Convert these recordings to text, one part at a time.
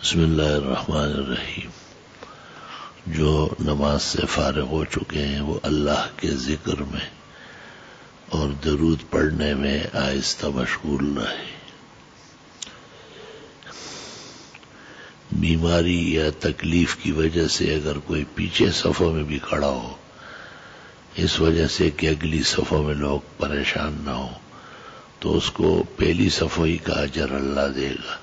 بسم اللہ الرحمن الرحیم. جو نماز سے فارغ ہو چکے ہیں وہ اللہ کے ذکر میں اور درود پڑھنے میں آہستہ مشغول رہے. بیماری یا تکلیف کی وجہ سے اگر کوئی پیچھے صفوں میں بھی کھڑا ہو، اس وجہ سے کہ اگلی صفوں میں لوگ پریشان نہ ہو، تو اس کو پہلی صفوں ہی کا اجر اللہ دے گا.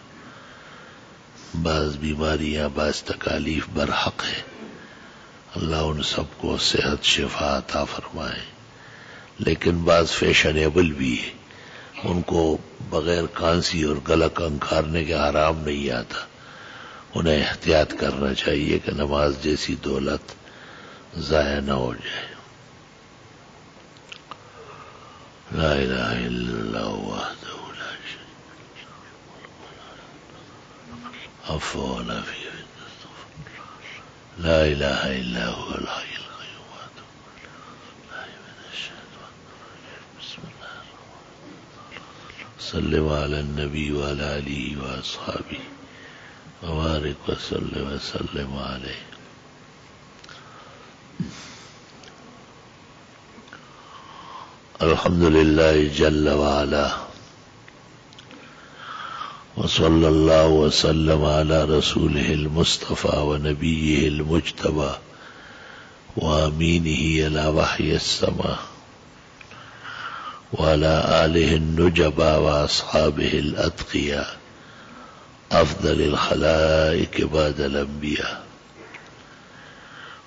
بعض بیماریاں، بعض تکالیف برحق ہے، اللہ ان سب کو صحت شفا عطا فرمائے، لیکن بعض فیشنیبل بھی ہے، ان کو بغیر کھانسی اور گلا کنکھارنے کے حرام نہیں آتا. انہیں احتیاط کرنا چاہیے کہ نماز جیسی دولت ضائع نہ ہو جائے. لا الہ الا اللہ وحدہ لا شریک له ولا في لا الہ الا هو الحي القيوم بسم اللہ سلم علی النبی وعلی آلہ واصحابہ وبارک وسلم علیہ. الحمد للہ جل وعلا وصلی اللہ وسلم علی رسولہ المصطفى ونبیہ المجتبى وامینہ علی وحی السماء وعلى آلہ النجبى واصحابہ الاتقیاء افضل الخلائق بعد الانبیاء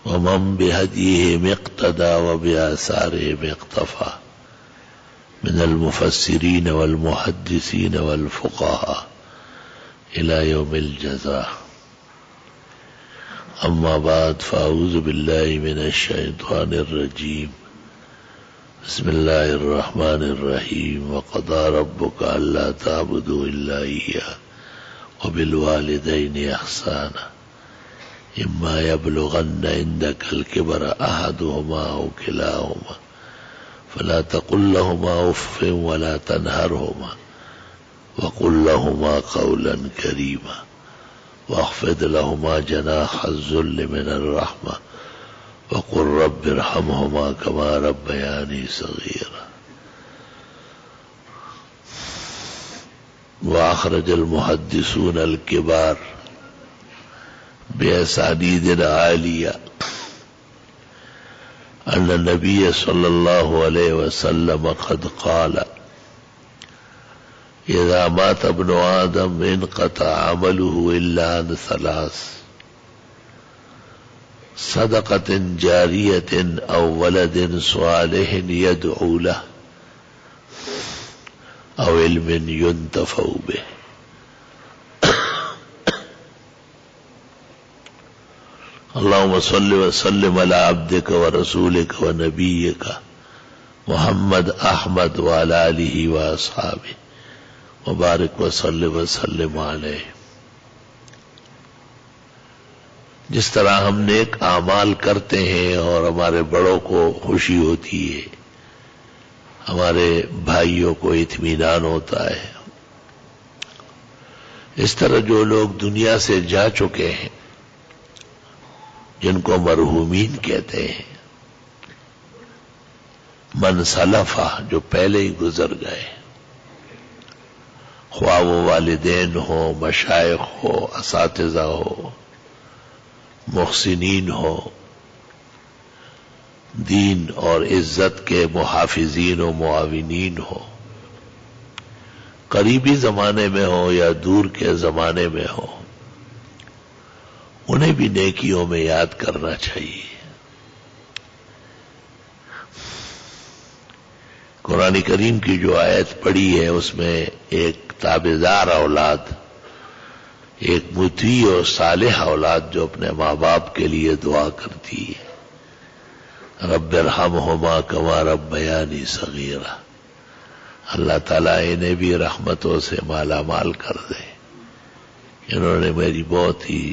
ومن بهدیہم اقتدى وبآثارہم اقتفى من المفسرین والمحدثین والفقهاء إلى يوم الجزاء. أما بعد فأعوذ بالله من الشيطان الرجيم. بسم الله الرحمن الرحيم. وقضى ربك ألا تعبدوا إلا إياه وبالوالدين إحسانا إما يبلغن عندك الكبر أحدهما أو كلاهما فلا تقل لهما أف ولا تنهرهما وقل لهما قولا كريما واخفض لهما جناح الذل من الرحمة وقل رب ارحمهما كما ربياني صغيرا. وأخرج المحدثون الكبار بأسانيد عالية أن النبي صلى الله عليه وسلم قد قال: إذا مات ابن آدم انقطع عمله إلا عن ثلاث: صدقة جارية أو ولد صالح يدعو له أو علم ينتفع به. اللهم صل وسلم على عبدك ورسولك ونبيك محمد أحمد وعلى آله وأصحابه وبارک وسلم علیہ. جس طرح ہم نیک اعمال کرتے ہیں اور ہمارے بڑوں کو خوشی ہوتی ہے، ہمارے بھائیوں کو اطمینان ہوتا ہے، اس طرح جو لوگ دنیا سے جا چکے ہیں، جن کو مرحومین کہتے ہیں، من سلفہ، جو پہلے ہی گزر گئے، خواہ وہ والدین ہو، مشائخ ہو، اساتذہ ہو، محسنین ہو، دین اور عزت کے محافظین و معاونین ہو، قریبی زمانے میں ہو یا دور کے زمانے میں ہو، انہیں بھی نیکیوں میں یاد کرنا چاہیے. قرآن کریم کی جو آیت پڑھی ہے اس میں ایک تابعدار اولاد، ایک مطیع اور صالح اولاد جو اپنے ماں باپ کے لیے دعا کرتی ہے، رب ارحمہما کما ربیانی صغیرا، اللہ تعالیٰ انہیں بھی رحمتوں سے مالا مال کر دے. انہوں نے میری بہت ہی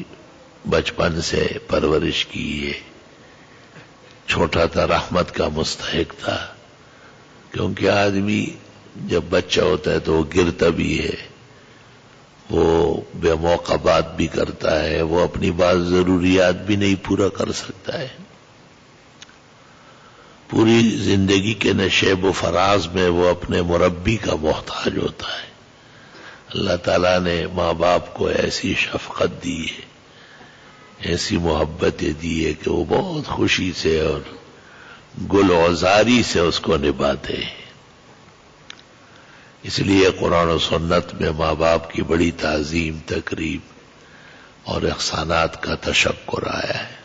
بچپن سے پرورش کی ہے. چھوٹا تھا، رحمت کا مستحق تھا، کیونکہ آدمی جب بچہ ہوتا ہے تو وہ گرتا بھی ہے، وہ بے موقع بات بھی کرتا ہے، وہ اپنی بعض ضروریات بھی نہیں پورا کر سکتا ہے، پوری زندگی کے نشیب و فراز میں وہ اپنے مربی کا محتاج ہوتا ہے۔ اللہ تعالیٰ نے ماں باپ کو ایسی شفقت دی ہے، ایسی محبتیں دی ہے کہ وہ بہت خوشی سے اور گل وزاری سے اس کو نبھاتے ہیں۔ اس لیے قرآن و سنت میں ماں باپ کی بڑی تعظیم، تقریب اور احسانات کا تشکر آیا ہے۔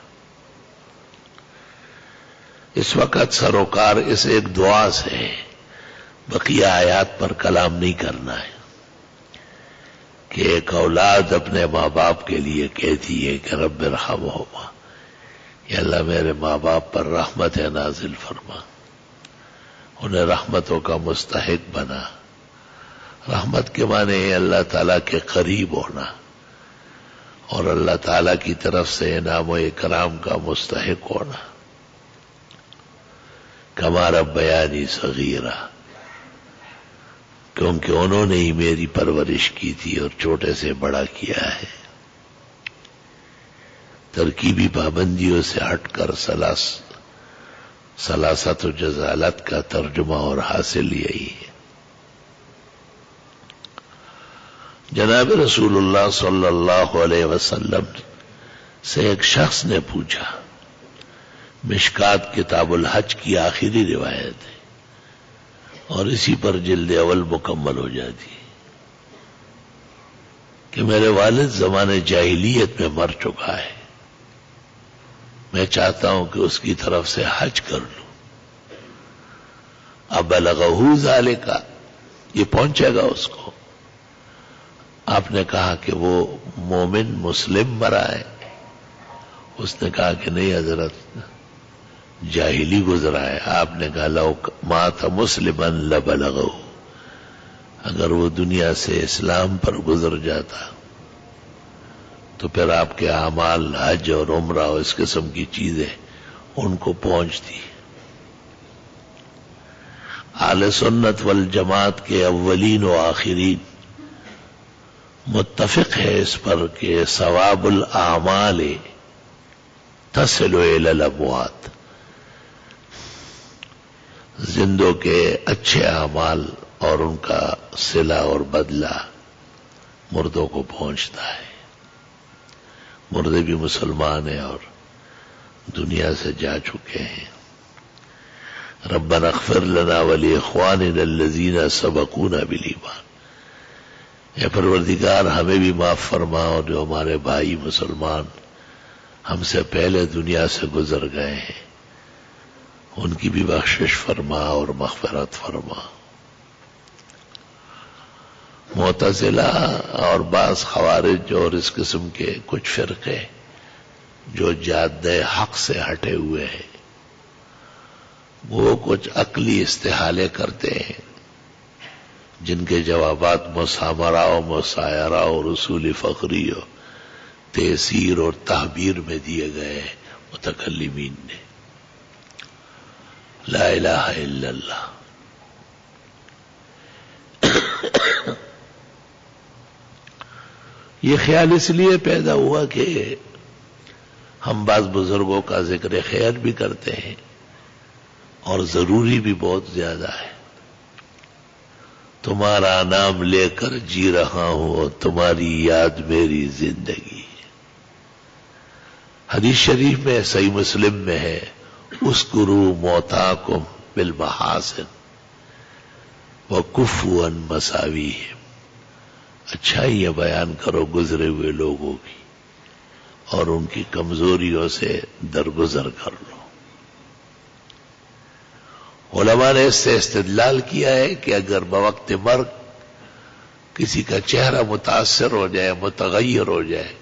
اس وقت سروکار اس ایک دعا سے بقیہ آیات پر کلام نہیں کرنا ہے کہ ایک اولاد اپنے ماں باپ کے لیے کہتی ہے کہ رب ارحمہما، یا اللہ میرے ماں باپ پر رحمت نازل فرما، انہیں رحمتوں کا مستحق بنا۔ رحمت کے معنی ہے اللہ تعالیٰ کے قریب ہونا اور اللہ تعالیٰ کی طرف سے انعام و اکرام کا مستحق ہونا۔ کما ربیانی صغیرہ، کیونکہ انہوں نے ہی میری پرورش کی تھی اور چھوٹے سے بڑا کیا ہے۔ ترکیبی پابندیوں سے ہٹ کر سلاست و جزالت کا ترجمہ اور حاصل یہی ہے۔ جناب رسول اللہ صلی اللہ علیہ وسلم سے ایک شخص نے پوچھا، مشکات کتاب الحج کی آخری روایت ہے اور اسی پر جلد اول مکمل ہو جاتی ہے، کہ میرے والد زمانے جاہلیت میں مر چکا ہے، میں چاہتا ہوں کہ اس کی طرف سے حج کر لوں۔ ابلغہ ذالک، یہ پہنچے گا اس کو؟ آپ نے کہا کہ وہ مومن مسلم مرا ہے؟ اس نے کہا کہ نہیں حضرت، جاہلی گزرا ہے۔ آپ نے کہا لو مات مسلما لبلغہ، اگر وہ دنیا سے اسلام پر گزر جاتا تو پھر آپ کے اعمال حج اور عمرہ اور اس قسم کی چیزیں ان کو پہنچتی۔ اہل سنت والجماعت کے اولین و آخرین متفق ہے اس پر کہ ثواب الاعمال تصل الی الاموات، زندوں کے اچھے اعمال اور ان کا صلہ اور بدلہ مردوں کو پہنچتا ہے۔ مردے بھی مسلمان ہیں اور دنیا سے جا چکے ہیں۔ ربنا اغفر لنا ولاخواننا الذین سبقونا بالایمان، اے پروردگار ہمیں بھی معاف فرما، اور جو ہمارے بھائی مسلمان ہم سے پہلے دنیا سے گزر گئے ہیں ان کی بھی بخشش فرما اور مغفرت فرما۔ معتزلہ اور بعض خوارج اور اس قسم کے کچھ فرقے جو جادہ حق سے ہٹے ہوئے ہیں، وہ کچھ عقلی استحالے کرتے ہیں جن کے جوابات مسامرہ و مسایرہ اور اصول فقری و تیسیر اور تعبیر میں دیے گئے ہیں متکلمین نے۔ لا الہ الا اللہ، یہ خیال اس لیے پیدا ہوا کہ ہم بعض بزرگوں کا ذکر خیر بھی کرتے ہیں اور ضروری بھی بہت زیادہ ہے۔ تمہارا نام لے کر جی رہا ہوں اور تمہاری یاد میری زندگی۔ حدیث شریف میں صحیح مسلم میں ہے، اذکروا موتاکم بالمحاسن وکفوا عن مساویہم، اچھائیاں بیان کرو گزرے ہوئے لوگوں کی اور ان کی کمزوریوں سے درگزر کر لو۔ علماء نے اس سے استدلال کیا ہے کہ اگر بوقت مرگ کسی کا چہرہ متاثر ہو جائے، متغیر ہو جائے،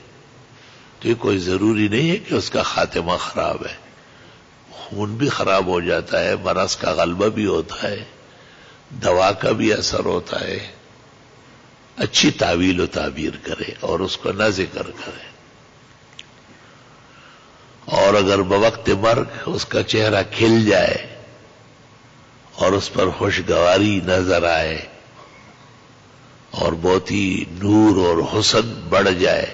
تو یہ کوئی ضروری نہیں ہے کہ اس کا خاتمہ خراب ہے۔ خون بھی خراب ہو جاتا ہے، مرض کا غلبہ بھی ہوتا ہے، دوا کا بھی اثر ہوتا ہے۔ اچھی تعویل و تعبیر کرے اور اس کو نہ ذکر کرے۔ اور اگر بوقت مرگ اس کا چہرہ کھل جائے اور اس پر خوشگواری نظر آئے اور بہت ہی نور اور حسن بڑھ جائے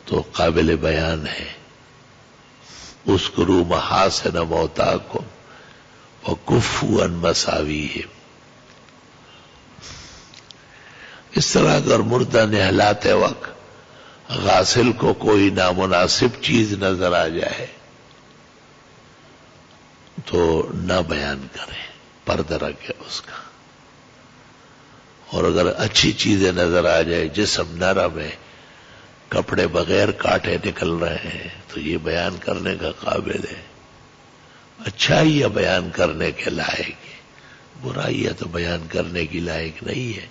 تو قابل بیان ہے. اذکروا محاسن موتاکم وکفوا عن مساویہم. اس طرح اگر مردہ نہلاتے وقت غاسل کو کوئی نامناسب چیز نظر آ جائے تو نہ بیان کریں، پردہ رکھے اس کا. اور اگر اچھی چیزیں نظر آ جائے، جسم نرم ہے، کپڑے بغیر کاٹے نکل رہے ہیں، تو یہ بیان کرنے کا قابل ہے. اچھائیاں بیان کرنے کے لائق ہے، برائیاں تو بیان کرنے کی لائق نہیں ہے.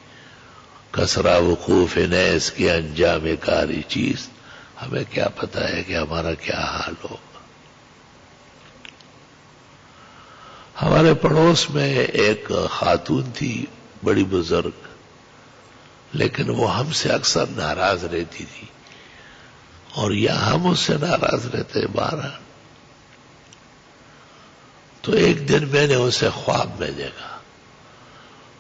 کسرا وقوف نیس کے انجام کاری چیز، ہمیں کیا پتا ہے کہ ہمارا کیا حال ہوگا. ہمارے پڑوس میں ایک خاتون تھی، بڑی بزرگ، لیکن وہ ہم سے اکثر ناراض رہتی تھی اور یا ہم اس سے ناراض رہتے بارہ. تو ایک دن میں نے اسے خواب میں دیکھا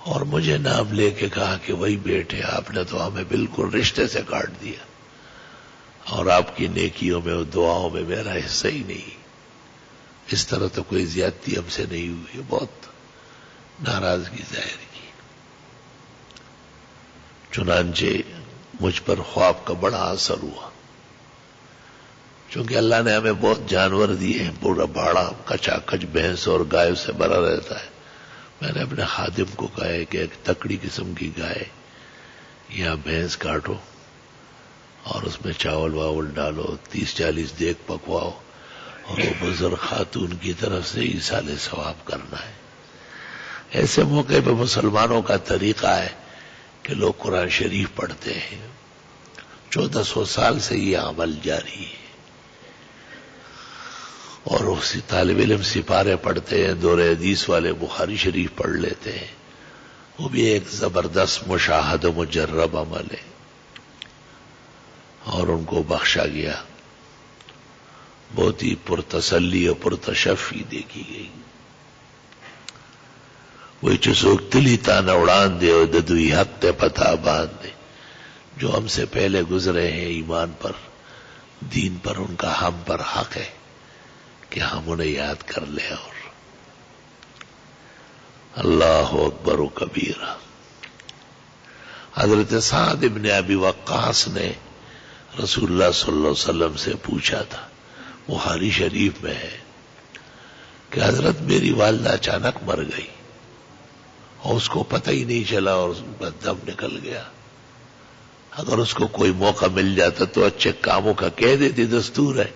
اور مجھے نام لے کے کہا کہ وہی بیٹے، آپ نے تو ہمیں بالکل رشتے سے کاٹ دیا اور آپ کی نیکیوں میں اور دعاؤں میں میرا حصہ ہی نہیں. اس طرح تو کوئی زیادتی ہم سے نہیں ہوئی. بہت ناراضگی ظاہر کی. چنانچہ مجھ پر خواب کا بڑا اثر ہوا. چونکہ اللہ نے ہمیں بہت جانور دیے ہیں، پورا بھاڑا کچا کچ بھینس اور گائے سے بھرا رہتا ہے. میں نے اپنے خادم کو کہا ہے کہ ایک تکڑی قسم کی گائے یا بھینس کاٹو اور اس میں چاول واول ڈالو، 30-40 دیگ پکواؤ اور وہ بزرگ خاتون کی طرف سے ایصال ثواب کرنا ہے. ایسے موقع پہ مسلمانوں کا طریقہ ہے کہ لوگ قرآن شریف پڑھتے ہیں. 1400 سال سے یہ عمل جاری ہے. اور اسی طالب علم سپارے پڑھتے ہیں، دور حدیث والے بخاری شریف پڑھ لیتے ہیں. وہ بھی ایک زبردست مشاہد و مجرب عمل ہے اور ان کو بخشا گیا. بہت ہی پرتسلی اور پرتشفی دیکھی گئی. وہی چسوک تلی تانا اڑان دے اور ددوئی حق تے پتہ باندھ دے. جو ہم سے پہلے گزرے ہیں ایمان پر، دین پر، ان کا ہم پر حق ہے کہ ہم انہیں یاد کر لیں. اور اللہ اکبر و کبیرہ. حضرت سعد ابن ابی وقاص نے رسول اللہ صلی اللہ علیہ وسلم سے پوچھا تھا، بخاری شریف میں ہے کہ حضرت میری والدہ اچانک مر گئی اور اس کو پتہ ہی نہیں چلا اور دم نکل گیا. اگر اس کو کوئی موقع مل جاتا تو اچھے کاموں کا کہہ دیتی. دستور ہے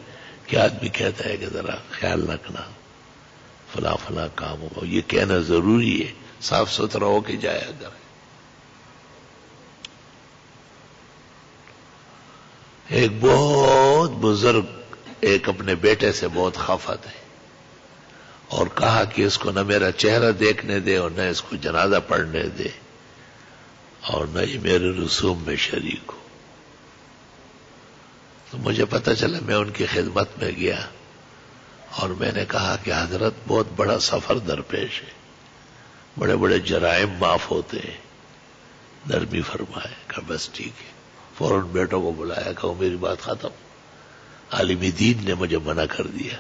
کہ آدمی کہتا ہے کہ ذرا خیال رکھنا فلاں فلاں کام ہوگا، یہ کہنا ضروری ہے، صاف ستھرا ہو کے جایا کرے. ایک بہت بزرگ ایک اپنے بیٹے سے بہت خفا ہے اور کہا کہ اس کو نہ میرا چہرہ دیکھنے دے اور نہ اس کو جنازہ پڑھنے دے اور نہ ہی میرے رسوم میں شریک ہو. تو مجھے پتہ چلا، میں ان کی خدمت میں گیا اور میں نے کہا کہ حضرت بہت بڑا سفر درپیش ہے، بڑے بڑے جرائم معاف ہوتے ہیں، نرمی فرمائے. کہا بس ٹھیک ہے. فوراً بیٹوں کو بلایا، کہا میری بات ختم، عالم دین نے مجھے منع کر دیا.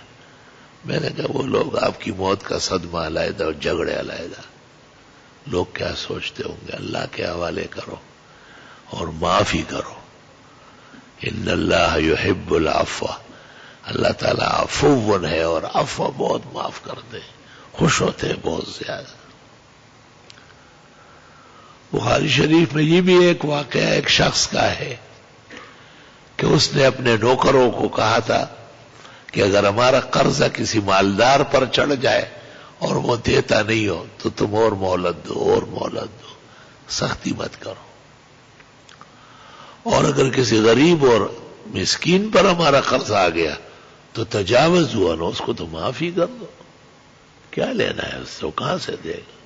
میں نے کہا وہ لوگ آپ کی موت کا صدمہ علیحدہ اور جھگڑے علیحدہ، لوگ کیا سوچتے ہوں گے. اللہ کے حوالے کرو اور معافی کرو. ان اللہ یحب العفو، اللہ تعالیٰ عفو ہے اور عفو بہت معاف کرتے ہیں، خوش ہوتے ہیں بہت زیادہ. بخاری شریف میں یہ بھی ایک واقعہ ایک شخص کا ہے کہ اس نے اپنے نوکروں کو کہا تھا کہ اگر ہمارا قرضہ کسی مالدار پر چڑھ جائے اور وہ دیتا نہیں ہو تو تم اور مہلت دو اور مہلت دو، سختی مت کرو. اور اگر کسی غریب اور مسکین پر ہمارا قرض آ گیا تو تجاوز ہوا نا، اس کو تو معافی کر دو. کیا لینا ہے اس سے، وہ کہاں سے دے گا.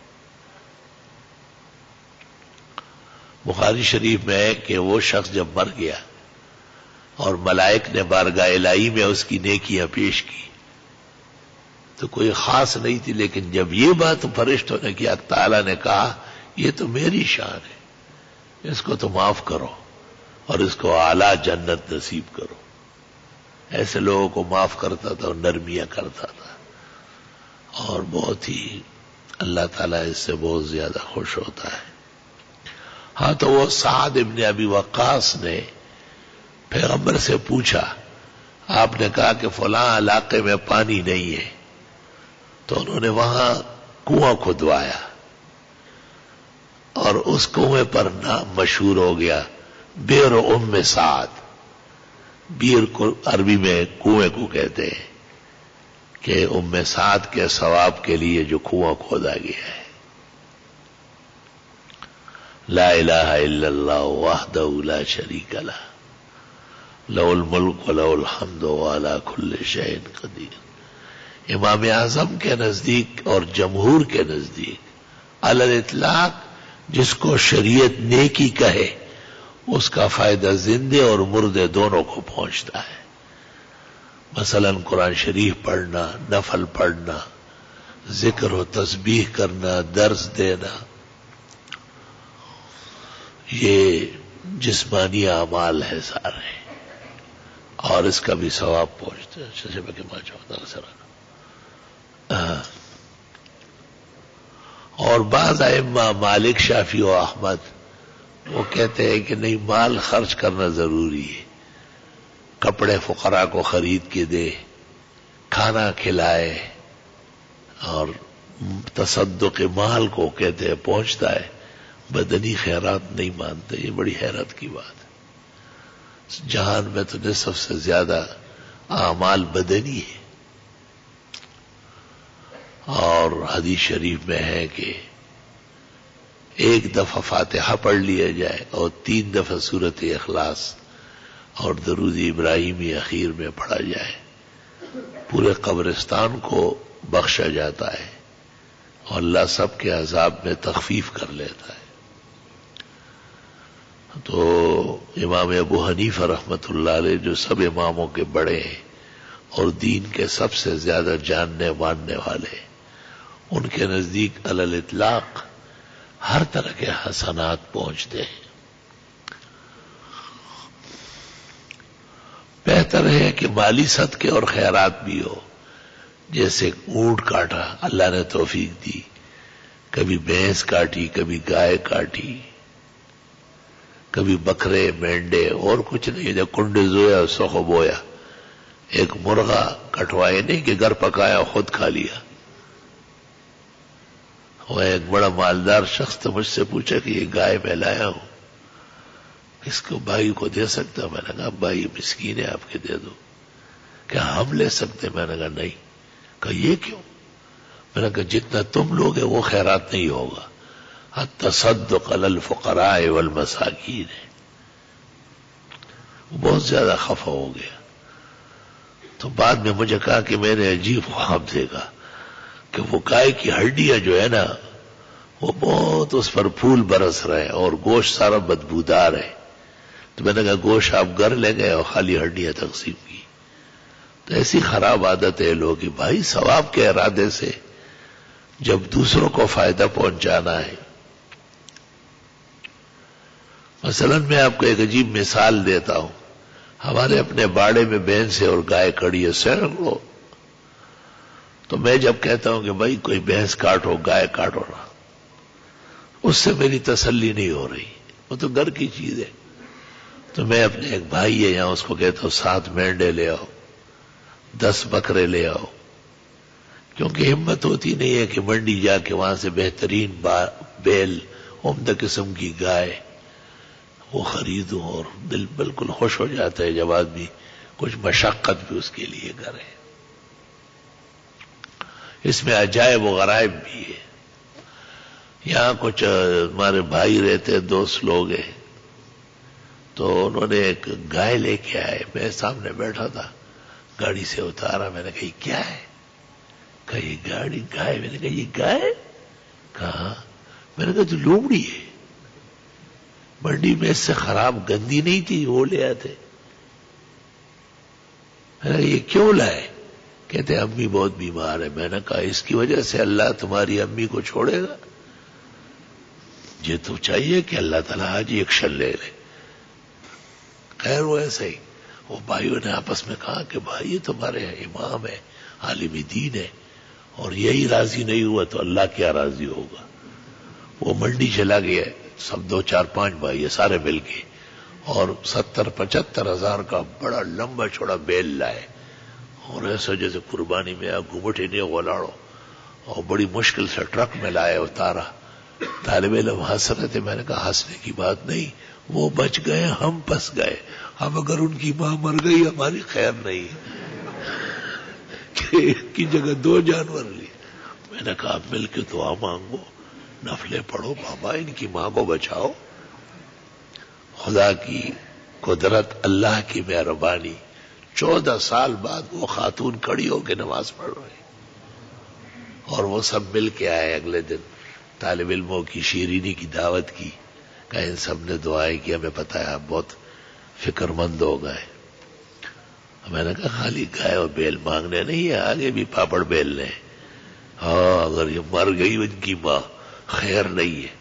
بخاری شریف میں ہے کہ وہ شخص جب مر گیا اور ملائک نے بارگاہ الہی میں اس کی نیکیاں پیش کی تو کوئی خاص نہیں تھی، لیکن جب یہ بات فرشتوں نے کیا، تعالیٰ نے کہا یہ تو میری شان ہے، اس کو تو معاف کرو اور اس کو اعلیٰ جنت نصیب کرو. ایسے لوگوں کو معاف کرتا تھا اور نرمیاں کرتا تھا، اور بہت ہی اللہ تعالیٰ اس سے بہت زیادہ خوش ہوتا ہے. ہاں تو وہ سعد ابن ابی وقاص نے پیغمبر سے پوچھا، آپ نے کہا کہ فلاں علاقے میں پانی نہیں ہے، تو انہوں نے وہاں کنواں کھدوایا اور اس کنویں پر نام مشہور ہو گیا بئر ام سعد. بیر کو عربی میں کنویں کو کہتے ہیں کہ ام سعد کے ثواب کے لیے جو کنواں کھودا گیا ہے. لا الہ الا اللہ وحدہ لا شریک لہ لہ الملک ولہ الحمد وعلی کل شیء قدیر. امام اعظم کے نزدیک اور جمہور کے نزدیک علی الاطلاق جس کو شریعت نیکی کہے اس کا فائدہ زندے اور مردے دونوں کو پہنچتا ہے. مثلا قرآن شریف پڑھنا، نفل پڑھنا، ذکر و تسبیح کرنا، درس دینا، یہ جسمانی اعمال ہے سارے، اور اس کا بھی ثواب پہنچتا ہے. اچھا سے میں کہنا چاہتا ہوں اور بعض ائمہ مالک، شافعی و احمد وہ کہتے ہیں کہ نہیں، مال خرچ کرنا ضروری ہے. کپڑے فقراء کو خرید کے دے، کھانا کھلائے، اور تصدق مال کو کہتے ہیں پہنچتا ہے. بدنی خیرات نہیں مانتے، یہ بڑی حیرت کی بات ہے. جہان میں تو نصف سے زیادہ اعمال بدنی ہے، اور حدیث شریف میں ہے کہ ایک دفعہ فاتحہ پڑھ لیا جائے اور 3 دفعہ سورۃ اخلاص اور درود ابراہیمی اخیر میں پڑھا جائے، پورے قبرستان کو بخشا جاتا ہے اور اللہ سب کے عذاب میں تخفیف کر لیتا ہے. تو امام ابو حنیفہ رحمۃ اللہ علیہ جو سب اماموں کے بڑے ہیں اور دین کے سب سے زیادہ جاننے ماننے والے، ان کے نزدیک علی الاطلاق ہر طرح کے حسنات پہنچتے ہیں. بہتر ہے کہ مالی صدقے اور خیرات بھی ہو. جیسے اونٹ کاٹا، اللہ نے توفیق دی، کبھی بھینس کاٹی، کبھی گائے کاٹی، کبھی بکرے، مینڈے، اور کچھ نہیں، جب کنڈے زویا سخو بویا. ایک مرغا کٹوائے نہیں کہ گھر پکایا خود کھا لیا. وہ ایک بڑا مالدار شخص تو مجھ سے پوچھا کہ یہ گائے میں لایا ہوں، اس کو بھائی کو دے سکتا؟ میں نے کہا بھائی مسکین ہے، آپ کے دے دو. کیا ہم لے سکتے؟ میں نے کہا نہیں. کہا یہ کیوں؟ میں نے کہا جتنا تم لوگ وہ خیرات نہیں ہوگا. التصدق علی الفقراء والمساکین ہے. بہت زیادہ خفا ہو گیا. تو بعد میں مجھے کہا کہ میں نے عجیب خواب دیکھا کہ وہ گائے کی ہڈیاں جو ہے نا، وہ بہت اس پر پھول برس رہے ہیں اور گوشت سارا بدبودار ہے. تو میں نے کہا گوشت آپ گھر لے گئے اور خالی ہڈیاں تقسیم کی. تو ایسی خراب عادت ہے لوگوں کی. بھائی ثواب کے ارادے سے جب دوسروں کو فائدہ پہنچانا ہے. مثلا میں آپ کو ایک عجیب مثال دیتا ہوں. ہمارے اپنے باڑے میں بھینسیں اور گائے کھڑی ہے سینکڑوں. تو میں جب کہتا ہوں کہ بھائی کوئی بھینس کاٹو، گائے کاٹو نا، اس سے میری تسلی نہیں ہو رہی، وہ تو گھر کی چیز ہے. تو میں اپنے ایک بھائی ہے یہاں، اس کو کہتا ہوں 7 مینڈے لے آؤ، 10 بکرے لے آؤ. کیونکہ ہمت ہوتی نہیں ہے کہ منڈی جا کے وہاں سے بہترین بیل، عمدہ قسم کی گائے وہ خریدوں، اور دل بالکل خوش ہو جاتا ہے جب آدمی کچھ مشقت بھی اس کے لیے کرے. اس میں عجائب و غرائب بھی ہے. یہاں کچھ ہمارے بھائی رہتے، دوست لوگ ہیں، تو انہوں نے ایک گائے لے کے آئے. میں سامنے بیٹھا تھا، گاڑی سے اتارا. میں نے کہا یہ کیا ہے؟ کہا یہ گائے. میں نے کہا یہ گائے؟ کہا. میں نے کہا تو لومڑی ہے، منڈی میں اس سے خراب گندی نہیں تھی، وہ لے آتے. میں نے کہا یہ کیوں لائے؟ کہتے امی بہت بیمار ہے. میں نے کہا اس کی وجہ سے اللہ تمہاری امی کو چھوڑے گا؟ یہ تو چاہیے کہ اللہ تعالیٰ آج ہی ایکشن لے لے. خیر وہ ایسے ہی وہ بھائیوں نے آپس میں کہا کہ بھائی یہ تمہارے امام ہے، عالم دین ہے، اور یہی راضی نہیں ہوا تو اللہ کیا راضی ہوگا. وہ منڈی چلا گیا، سب 2 4 5 بھائی سارے مل کے، اور 70-75 ہزار کا بڑا لمبا چوڑا بیل لائے، اور ایسا جیسے قربانی میں گھومٹے نہیں غلاڑو، اور بڑی مشکل سے ٹرک میں لائے اتارا. طالب علم ہنس رہے تھے. میں نے کہا ہنسنے کی بات نہیں، وہ بچ گئے، ہم پھنس گئے. اب اگر ان کی ماں مر گئی ہماری خیر نہیں کہ ایک کی جگہ 2 جانور لی. میں نے کہا مل کے دعا مانگو، نفلیں پڑھو، بابا ان کی ماں کو بچاؤ. خدا کی قدرت، اللہ کی مہربانی، 14 سال بعد وہ خاتون کھڑی ہو کے نماز پڑھ رہی، اور وہ سب مل کے آئے. اگلے دن طالب علموں کی شیرینی کی دعوت کی، کہ ان سب نے دعائیں کی. ہمیں پتا ہے آپ بہت فکر مند ہو گئے. میں نے کہا خالی گائے اور بیل مانگنے نہیں ہے، آگے بھی پاپڑ بیلنے. ہاں اگر یہ مر گئی ان کی ماں خیر نہیں ہے.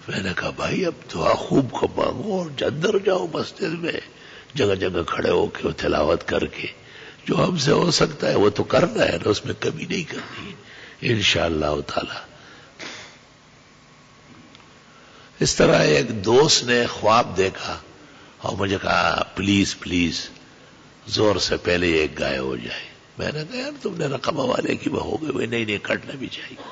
میں نے کہا بھائی اب دعا خوب کو مانگو، اور اندر جاؤ مسجد میں، جگہ جگہ کھڑے ہو کے تلاوت کر کے جو ہم سے ہو سکتا ہے وہ تو کرنا ہے نا، اس میں کمی نہیں کرنی ہے انشاءاللہ تعالی. اس طرح ایک دوست نے خواب دیکھا اور مجھے کہا پلیز پلیز زور سے پہلے ایک گائے ہو جائے. میں نے کہا یار تم نے رقم والے کی ہو گئے. نہیں کٹنا بھی چاہیے.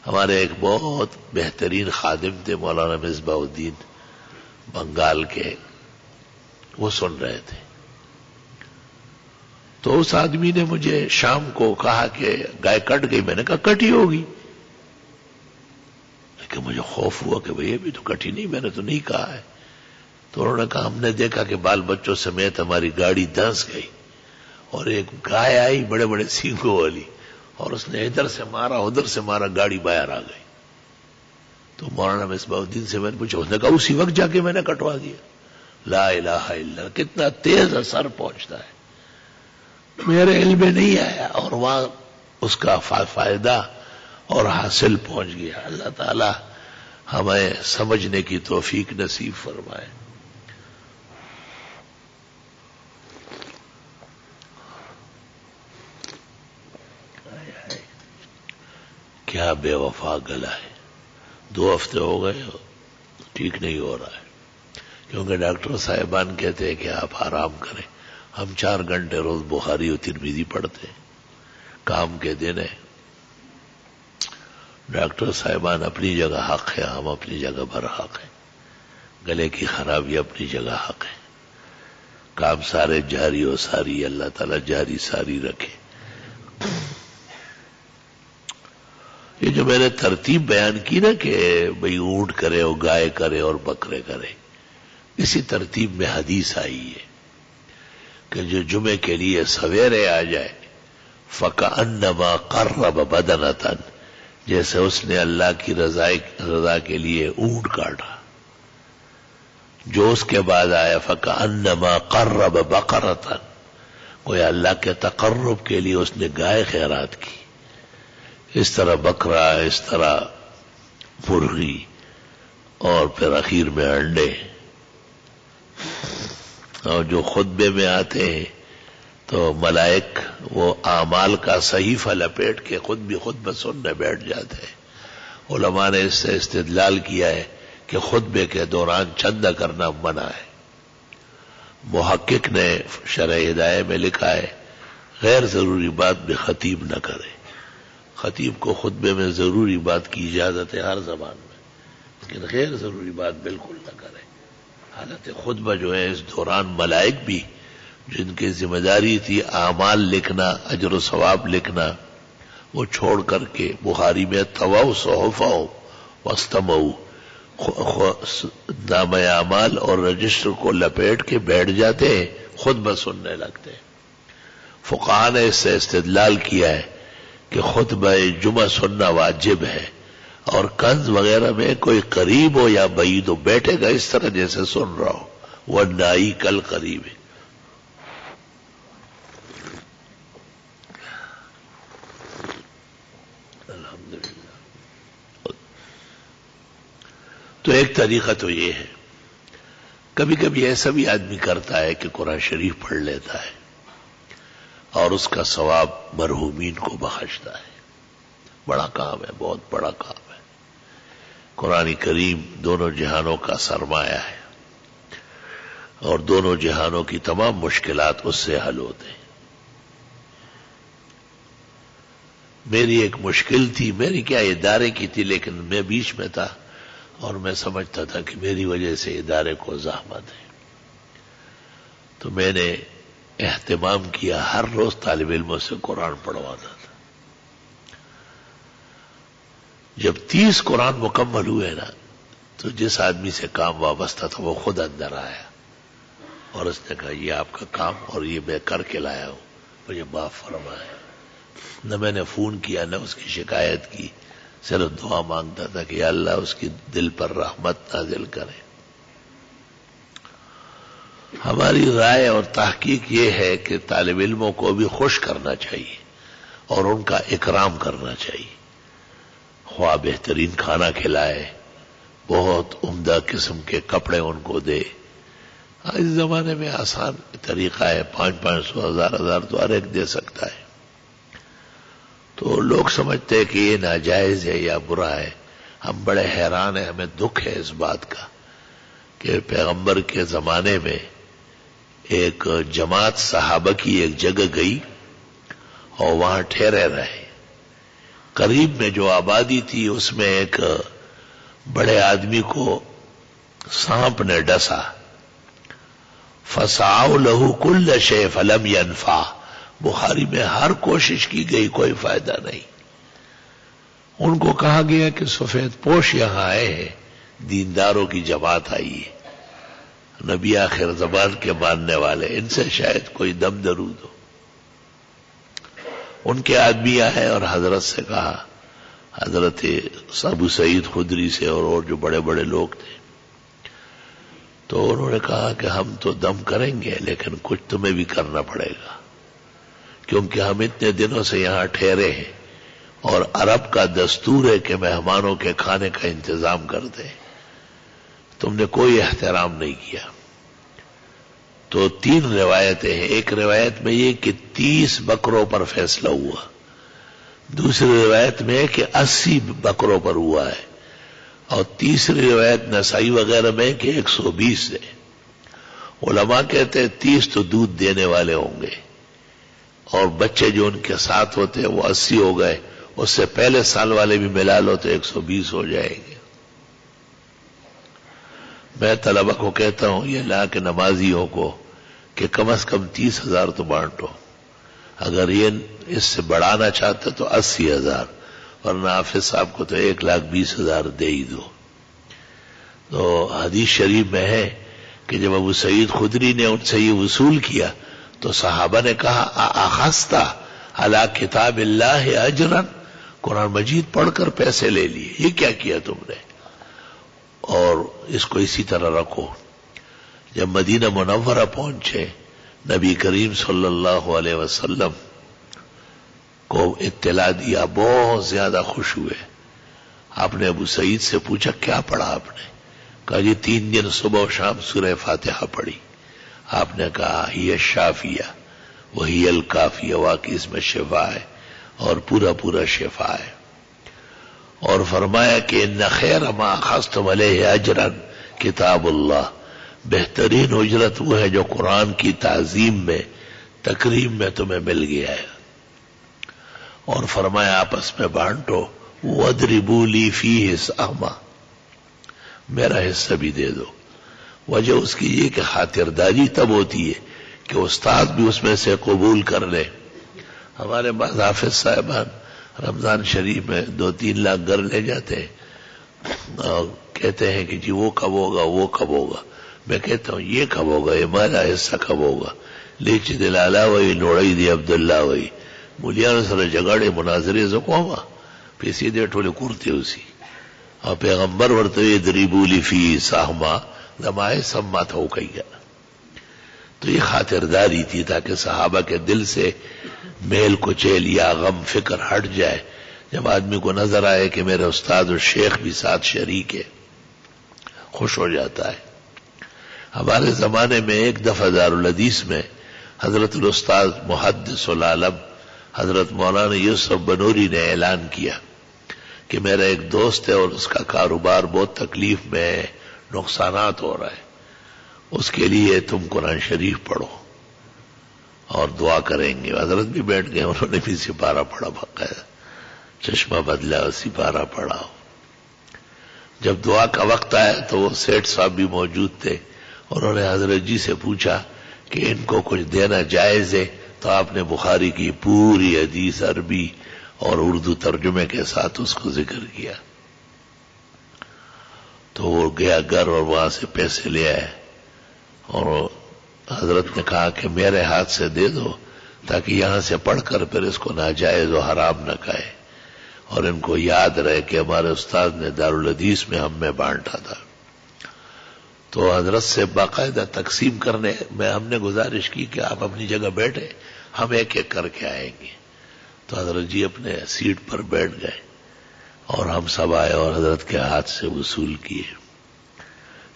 ہمارے ایک بہت بہترین خادم تھے مولانا مصباح الدین بنگال کے، وہ سن رہے تھے. تو اس آدمی نے مجھے شام کو کہا کہ گائے کٹ گئی. میں نے کہا کٹی ہوگی، لیکن مجھے خوف ہوا کہ بھئی ابھی تو کٹی نہیں، میں نے تو نہیں کہا ہے. تو انہوں نے کہا ہم نے دیکھا کہ بال بچوں سمیت ہماری گاڑی دھنس گئی، اور ایک گائے آئی بڑے بڑے سینگوں والی، اور اس نے ادھر سے مارا ادھر سے مارا، گاڑی باہر آ گئی. تو مولانا مصباح الدین سے میں نے پوچھا، اس نے کہا اسی وقت جا کے میں نے کٹوا دیا. لا الہ الا اللہ، کتنا تیز اثر پہنچتا ہے. میرے علم میں نہیں آیا، اور وہاں اس کا فائدہ اور حاصل پہنچ گیا. اللہ تعالی ہمیں سمجھنے کی توفیق نصیب فرمائے. کیا بے وفا گلا ہے. 2 ہفتے ہو گئے ٹھیک نہیں ہو رہا ہے، کیونکہ ڈاکٹر صاحبان کہتے ہیں کہ آپ آرام کریں. ہم 4 گھنٹے روز بخاری و ترمذی پڑھتے ہیں، کام کے دن ہے. ڈاکٹر صاحبان اپنی جگہ حق ہے، ہم اپنی جگہ بر حق ہیں. گلے کی خرابی اپنی جگہ حق ہے. کام سارے جاری و ساری، اللہ تعالی جاری ساری رکھے. یہ جو میں نے ترتیب بیان کی نا کہ بھئی اونٹ کرے اور گائے کرے اور بکرے کرے، اسی ترتیب میں حدیث آئی ہے کہ جو جمعے کے لیے سویرے آ جائے فَكَأَنَّمَا قَرَّبَ بَدَنَةً، جیسے اس نے اللہ کی رضا کے لیے اونٹ کاٹا. جو اس کے بعد آیا فَكَأَنَّمَا قَرَّبَ بَقَرَةً، کوئی اللہ کے تقرب کے لیے اس نے گائے خیرات کی. اس طرح بکرا، اس طرح مرغی، اور پھر اخیر میں انڈے. اور جو خطبے میں آتے ہیں تو ملائک وہ اعمال کا صحیفہ لپیٹ کے خود بھی خطبہ سننے بیٹھ جاتے ہیں. علماء نے اس سے استدلال کیا ہے کہ خطبے کے دوران چندہ کرنا منع ہے. محقق نے شرح ہدایہ میں لکھا ہے غیر ضروری بات بھی خطیب نہ کرے. خطیب کو خطبے میں ضروری بات کی اجازت ہے ہر زبان میں، لیکن غیر ضروری بات بالکل نہ کرے. حالت خطبہ جو ہے اس دوران ملائک بھی جن کی ذمہ داری تھی اعمال لکھنا، اجر و ثواب لکھنا، وہ چھوڑ کر کے بخاری میں طووا صحفہم واستمعوا، نامہ اعمال اور رجسٹر کو لپیٹ کے بیٹھ جاتے ہیں، خطبہ سننے لگتے ہیں. فقہاء نے اس سے استدلال کیا ہے کہ خطبہ جمعہ سننا واجب ہے، اور کنز وغیرہ میں کوئی قریب ہو یا بعید ہو بیٹھے گا اس طرح جیسے سن رہا ہو. والنائی کل قریب ہے. الحمدللہ. تو ایک طریقہ تو یہ ہے. کبھی کبھی ایسا بھی آدمی کرتا ہے کہ قرآن شریف پڑھ لیتا ہے اور اس کا ثواب مرحومین کو بخشتا ہے. بڑا کام ہے، بہت بڑا کام ہے. قرآن کریم دونوں جہانوں کا سرمایہ ہے اور دونوں جہانوں کی تمام مشکلات اس سے حل ہوتے ہیں. میری ایک مشکل تھی، میری کیا ادارے کی تھی، لیکن میں بیچ میں تھا اور میں سمجھتا تھا کہ میری وجہ سے ادارے کو زحمت ہے. تو میں نے اہتمام کیا، ہر روز طالب علموں سے قرآن پڑھواتا تھا. جب 30 قرآن مکمل ہوئے نا تو جس آدمی سے کام وابستہ تھا وہ خود اندر آیا اور اس نے کہا یہ آپ کا کام اور یہ میں کر کے لایا ہوں، مجھے معاف فرمائے. نہ میں نے فون کیا نہ اس کی شکایت کی، صرف دعا مانگتا تھا کہ یا اللہ اس کی دل پر رحمت نازل کرے. ہماری رائے اور تحقیق یہ ہے کہ طالب علموں کو بھی خوش کرنا چاہیے اور ان کا اکرام کرنا چاہیے. خواہ بہترین کھانا کھلائے، بہت عمدہ قسم کے کپڑے ان کو دے. اس زمانے میں آسان طریقہ ہے، 500 1000 تو ہر ایک دے سکتا ہے. تو لوگ سمجھتے ہیں کہ یہ ناجائز ہے یا برا ہے. ہم بڑے حیران ہیں، ہمیں دکھ ہے اس بات کا کہ پیغمبر کے زمانے میں ایک جماعت صحابہ کی ایک جگہ گئی اور وہاں ٹھہرے رہے. قریب میں جو آبادی تھی اس میں ایک بڑے آدمی کو سانپ نے ڈسا. فسعوا له كل شيء فلم ينفع. بخاری میں ہر کوشش کی گئی، کوئی فائدہ نہیں. ان کو کہا گیا کہ سفید پوش یہاں آئے ہیں، دینداروں کی جماعت آئی ہے، نبی آخر زمان کے ماننے والے، ان سے شاید کوئی دم درود ہو. ان کے آدمی آئے اور حضرت سے کہا، حضرت ابو سعید خدری سے اور جو بڑے بڑے لوگ تھے. تو انہوں نے کہا کہ ہم تو دم کریں گے لیکن کچھ تمہیں بھی کرنا پڑے گا، کیونکہ ہم اتنے دنوں سے یہاں ٹھہرے ہیں اور عرب کا دستور ہے کہ مہمانوں کے کھانے کا انتظام کرتے ہیں، تم نے کوئی احترام نہیں کیا. تو 3 روایتیں ہیں. ایک روایت میں یہ کہ 30 بکروں پر فیصلہ ہوا، دوسری روایت میں ہے کہ 80 بکروں پر ہوا ہے، اور تیسری روایت نسائی وغیرہ میں کہ 120 ہے. علماء کہتے ہیں 30 تو دودھ دینے والے ہوں گے اور بچے جو ان کے ساتھ ہوتے ہیں وہ 80 ہو گئے، اس سے پہلے سال والے بھی ملا لو تو 120 ہو جائیں گے. میں طلبہ کو کہتا ہوں یہ لا کے نمازیوں کو کہ کم از کم 30,000 تو بانٹو، اگر یہ اس سے بڑھانا چاہتے تو 80,000، ورنہ حافظ صاحب کو تو 1,20,000 دے ہی دو. تو حدیث شریف میں ہے کہ جب ابو سعید خدری نے ان سے یہ وصول کیا تو صحابہ نے کہا اخذت علی کتاب اللہ اجرا، قرآن مجید پڑھ کر پیسے لے لیے، یہ کیا کیا تم نے؟ اور اس کو اسی طرح رکھو. جب مدینہ منورہ پہنچے، نبی کریم صلی اللہ علیہ وسلم کو اطلاع دیا، بہت زیادہ خوش ہوئے. آپ نے ابو سعید سے پوچھا کیا پڑھا آپ نے؟ کہا جی 3 دن صبح و شام سورہ فاتحہ پڑھی. آپ نے کہا ہی الشافیہ وہی الکافیہ، واقعی اس میں شفا ہے اور پورا شفا ہے. اور فرمایا کہ ان خیر ما اخذتم علیہ اجرا کتاب اللہ، بہترین اجرت وہ ہے جو قرآن کی تعظیم میں، تکریم میں تمہیں مل گیا ہے. اور فرمایا آپس میں بانٹو، وَاضْرِبُوا لِي فِيهِ سَهْمًا، میرا حصہ بھی دے دو. وجہ اس کی یہ کہ خاطرداری تب ہوتی ہے کہ استاد بھی اس میں سے قبول کر لے. ہمارے بعض حافظ صاحبان رمضان شریف میں 2-3 لاکھ گھر لے جاتے ہیں اور کہتے ہیں کہ جی وہ کب ہوگا وہ کب ہوگا. میں کہتا ہوں یہ کب ہوگا، یہ ہمارا حصہ کب ہوگا. لیچ دلالا وہی لوڑائی دی عبداللہ وہی مولیان سر جگڑے مناظرے سے قوما پیسی دے ٹھولے کورتے اسی اور پیغمبر ورطوی دریبولی فی ساہما زمائے سمات ہو کئی گا. تو یہ خاطرداری تھی تاکہ صحابہ کے دل سے میل کچیل یا غم فکر ہٹ جائے. جب آدمی کو نظر آئے کہ میرے استاد اور شیخ بھی ساتھ شریک ہے خوش ہو جاتا ہے. ہمارے زمانے میں ایک دفعہ دارالحدیث میں حضرت الاستاذ محدث العالم حضرت مولانا یوسف بنوری نے اعلان کیا کہ میرا ایک دوست ہے اور اس کا کاروبار بہت تکلیف میں ہے، نقصانات ہو رہا ہے، اس کے لیے تم قرآن شریف پڑھو اور دعا کریں گے. حضرت بھی بیٹھ گئے، انہوں نے بھی سپارہ پڑھا، باقاعدہ چشمہ بدلا اور سپارہ پڑھا. جب دعا کا وقت آیا تو وہ سیٹھ صاحب بھی موجود تھے. انہوں نے حضرت جی سے پوچھا کہ ان کو کچھ دینا جائز ہے؟ تو آپ نے بخاری کی پوری حدیث عربی اور اردو ترجمے کے ساتھ اس کو ذکر کیا. تو وہ گیا گھر اور وہاں سے پیسے لے آئے اور حضرت نے کہا کہ میرے ہاتھ سے دے دو تاکہ یہاں سے پڑھ کر پھر اس کو ناجائز و حرام نہ کہے اور ان کو یاد رہے کہ ہمارے استاد نے دارالحدیث میں ہم میں بانٹا تھا. تو حضرت سے باقاعدہ تقسیم کرنے میں ہم نے گزارش کی کہ آپ اپنی جگہ بیٹھے، ہم ایک ایک کر کے آئیں گے. تو حضرت جی اپنے سیٹ پر بیٹھ گئے اور ہم سب آئے اور حضرت کے ہاتھ سے وصول کیے.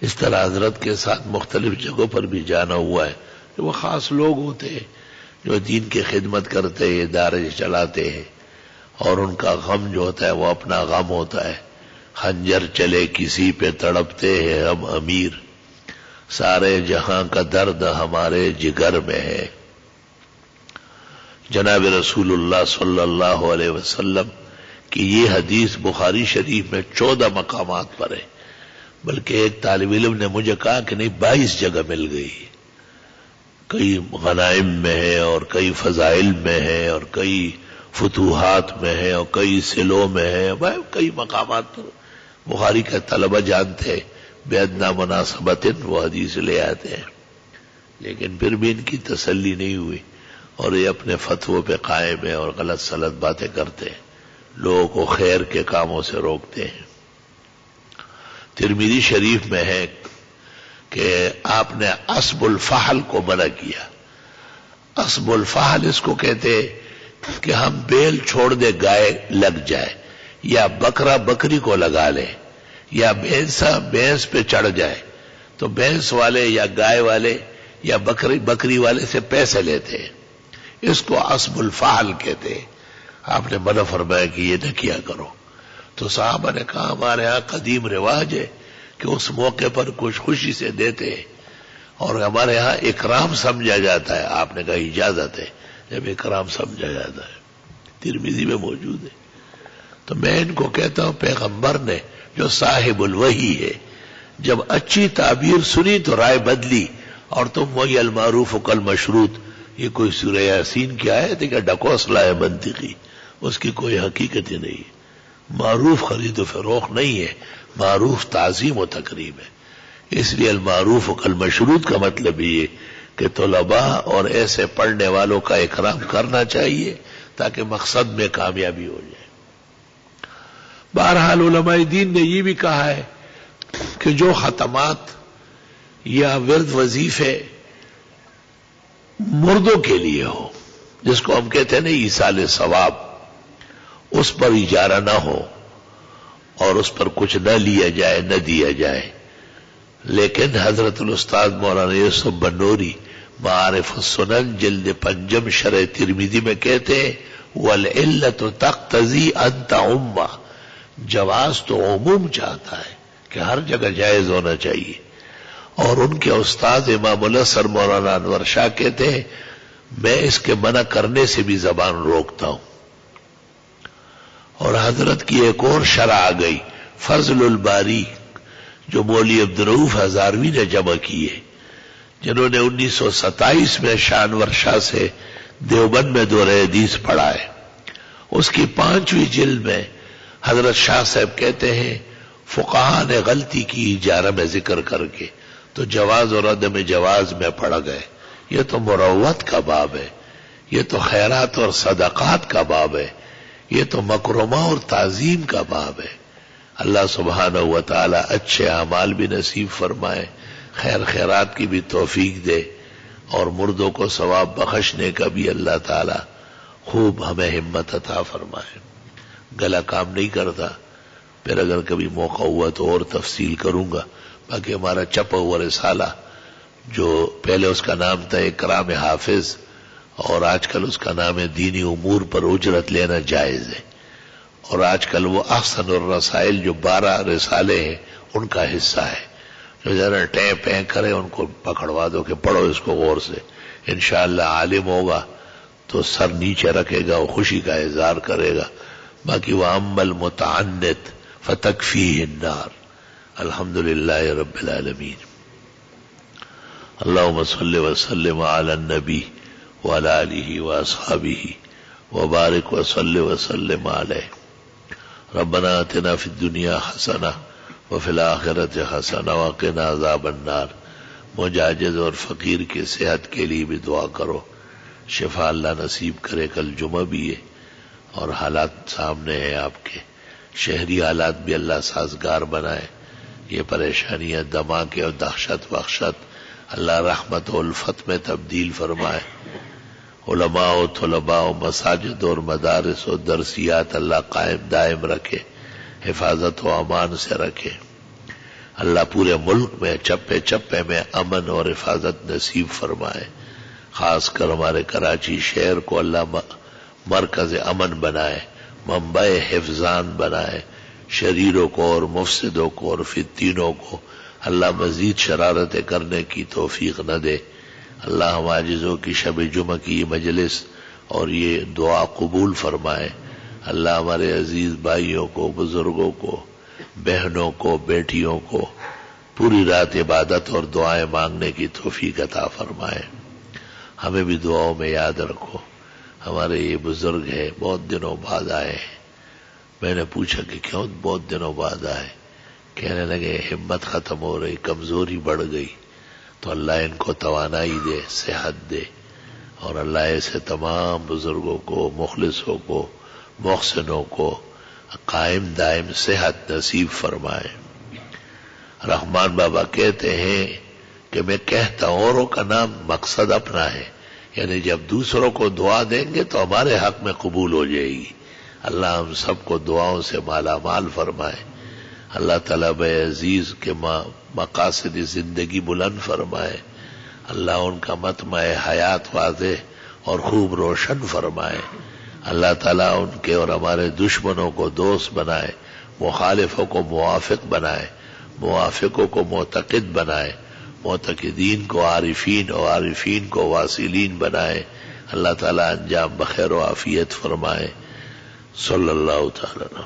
اس طرح حضرت کے ساتھ مختلف جگہوں پر بھی جانا ہوا ہے. وہ خاص لوگ ہوتے ہیں جو دین کی خدمت کرتے ہیں، ادارے چلاتے ہیں، اور ان کا غم جو ہوتا ہے وہ اپنا غم ہوتا ہے. خنجر چلے کسی پہ تڑپتے ہیں ہم امیر، سارے جہاں کا درد ہمارے جگر میں ہے. جناب رسول اللہ صلی اللہ علیہ وسلم کی یہ حدیث بخاری شریف میں 14 مقامات پر ہے، بلکہ ایک طالب علم نے مجھے کہا کہ نہیں 22 جگہ مل گئی. کئی غنائم میں ہے اور کئی فضائل میں ہے اور کئی فتوحات میں ہے اور کئی سلوں میں ہے. کئی مقامات پر بخاری کے طلبہ جانتے ہیں، بے ادنا مناسبت وہ حدیث لے آتے ہیں، لیکن پھر بھی ان کی تسلی نہیں ہوئی اور یہ اپنے فتووں پہ قائم ہے اور غلط سلط باتیں کرتے ہیں، لوگوں کو خیر کے کاموں سے روکتے ہیں. ترمذی شریف میں ہے کہ آپ نے اسب الفحل کو منع کیا. اسب الفحل اس کو کہتے کہ ہم بیل چھوڑ دے گائے لگ جائے، یا بکرا بکری کو لگا لے، یا بھینسا بھینس پہ چڑھ جائے تو بھینس والے یا گائے والے یا بکری والے سے پیسے لیتے ہیں. اس کو اسب الفحل کہتے ہیں. آپ نے منع فرمایا کہ یہ نہ کیا کرو. تو صحابہ نے کہا ہمارے ہاں قدیم رواج ہے کہ اس موقع پر کچھ خوشی سے دیتے ہیں اور ہمارے ہاں اکرام سمجھا جاتا ہے. آپ نے کہا اجازت ہے جب اکرام سمجھا جاتا ہے. ترمذی میں موجود ہے. تو میں ان کو کہتا ہوں پیغمبر نے جو صاحب الوحی ہے، جب اچھی تعبیر سنی تو رائے بدلی اور تم وہی المعروف کالمشروط. یہ کوئی سورہ یاسین کی آیت ہے کہ ڈکوسلا ہے منطقی، اس کی کوئی حقیقت ہی نہیں. معروف خرید و فروخت نہیں ہے، معروف تعظیم و تکریم ہے. اس لیے المعروف کالمشروط کا مطلب یہ کہ طلباء اور ایسے پڑھنے والوں کا اکرام کرنا چاہیے تاکہ مقصد میں کامیابی ہو جائے. بہرحال علماء دین نے یہ بھی کہا ہے کہ جو ختمات یا ورد وظیفے مردوں کے لیے ہو، جس کو ہم کہتے ہیں نا ایصال ثواب، اس پر اجارہ نہ ہو اور اس پر کچھ نہ لیا جائے نہ دیا جائے. لیکن حضرت الاستاذ مولانا یوسف بنوری معارف السنن جلد 5 شرح ترمذی میں کہتے ہیں والعلت تقتضی ان تعم، جواز تو عموم چاہتا ہے کہ ہر جگہ جائز ہونا چاہیے. اور ان کے استاد امام الاثر مولانا انور شاہ کہتے ہیں میں اس کے منع کرنے سے بھی زبان روکتا ہوں. اور حضرت کی ایک اور شرح آ گئی فضل الباری جو مولوی عبدالرؤوف ہزاروی نے جمع کی ہے، جنہوں نے 1927 میں شاہ انور شاہ سے دیوبند میں دورہ حدیث پڑھا ہے. اس کی 5ویں جلد میں حضرت شاہ صاحب کہتے ہیں فقہا نے غلطی کی اجارہ میں ذکر کر کے تو جواز اور عدم جواز میں پڑ گئے. یہ تو مروت کا باب ہے، یہ تو خیرات اور صدقات کا باب ہے، یہ تو مکرمہ اور تعظیم کا باب ہے. اللہ سبحانہ و تعالی اچھے اعمال بھی نصیب فرمائے، خیر خیرات کی بھی توفیق دے اور مردوں کو ثواب بخشنے کا بھی اللہ تعالی خوب ہمیں ہمت عطا فرمائے. گلا کام نہیں کرتا، پھر اگر کبھی موقع ہوا تو اور تفصیل کروں گا. باقی ہمارا چھپا ہوا رسالہ جو پہلے اس کا نام تھا اکرام حافظ اور آج کل اس کا نام ہے دینی امور پر اجرت لینا جائز ہے، اور آج کل وہ احسن الرسائل جو 12 رسالے ہیں ان کا حصہ ہے، جو ذرا ٹیں پیں کرے ان کو پکڑوا دو کہ پڑھو اس کو غور سے، انشاءاللہ عالم ہوگا تو سر نیچے رکھے گا، وہ خوشی کا اظہار کرے گا. باقی وَأَمَّا الْمُتَعَنِّتُ فَتَكْفِيهِ النَّارُ. الحمدللہ رب العالمین. اللہم صلی وسلم علی النبی وعلی آلہ واصحابہ وبارک وصلی وسلم علیہ. ربنا آتنا فی الدنیا حسنہ وفی الآخرۃ حسنہ وقنا عذاب النار. مجھ عاجز اور فقیر کی صحت کے لیے بھی دعا کرو، شفا اللہ نصیب کرے. کل جمعہ بھی ہے اور حالات سامنے ہیں آپ کے، شہری حالات بھی اللہ سازگار بنائے. یہ پریشانیاں دھماکے اور دہشت وحشت اللہ رحمت و الفت میں تبدیل فرمائے. علماء و طلباء و مساجد اور مدارس و درسیات اللہ قائم دائم رکھے، حفاظت و امان سے رکھے. اللہ پورے ملک میں چپے چپے میں امن اور حفاظت نصیب فرمائے. خاص کر ہمارے کراچی شہر کو اللہ مرکز امن بنائے، منبع حفظان بنائے. شریروں کو اور مفسدوں کو اور فتینوں کو اللہ مزید شرارتیں کرنے کی توفیق نہ دے. اللہ ہم عاجزوں کی شب جمعہ کی مجلس اور یہ دعا قبول فرمائے. اللہ ہمارے عزیز بھائیوں کو، بزرگوں کو، بہنوں کو، بیٹیوں کو پوری رات عبادت اور دعائیں مانگنے کی توفیق عطا فرمائے. ہمیں بھی دعاؤں میں یاد رکھو. ہمارے یہ بزرگ ہیں، بہت دنوں بعد آئے ہیں. میں نے پوچھا کہ کیوں بہت دنوں بعد آئے؟ کہنے لگے ہمت ختم ہو رہی، کمزوری بڑھ گئی. تو اللہ ان کو توانائی دے، صحت دے، اور اللہ ایسے تمام بزرگوں کو، مخلصوں کو، محسنوں کو قائم دائم صحت نصیب فرمائے. رحمان بابا کہتے ہیں کہ میں کہتا ہوں اوروں کا نام مقصد اپنا ہے، یعنی جب دوسروں کو دعا دیں گے تو ہمارے حق میں قبول ہو جائے گی. اللہ ہم سب کو دعاؤں سے مالا مال فرمائے. اللہ تعالیٰ بے عزیز کے مقاصد زندگی بلند فرمائے. اللہ ان کا مطمع حیات واضح اور خوب روشن فرمائے. اللہ تعالیٰ ان کے اور ہمارے دشمنوں کو دوست بنائے، مخالفوں کو موافق بنائے، موافقوں کو معتقد بنائے، معتقدین کو عارفین اور عارفین کو واصلین بنائے. اللہ تعالیٰ انجام بخیر و عافیت فرمائے. صلی اللہ تعالیٰ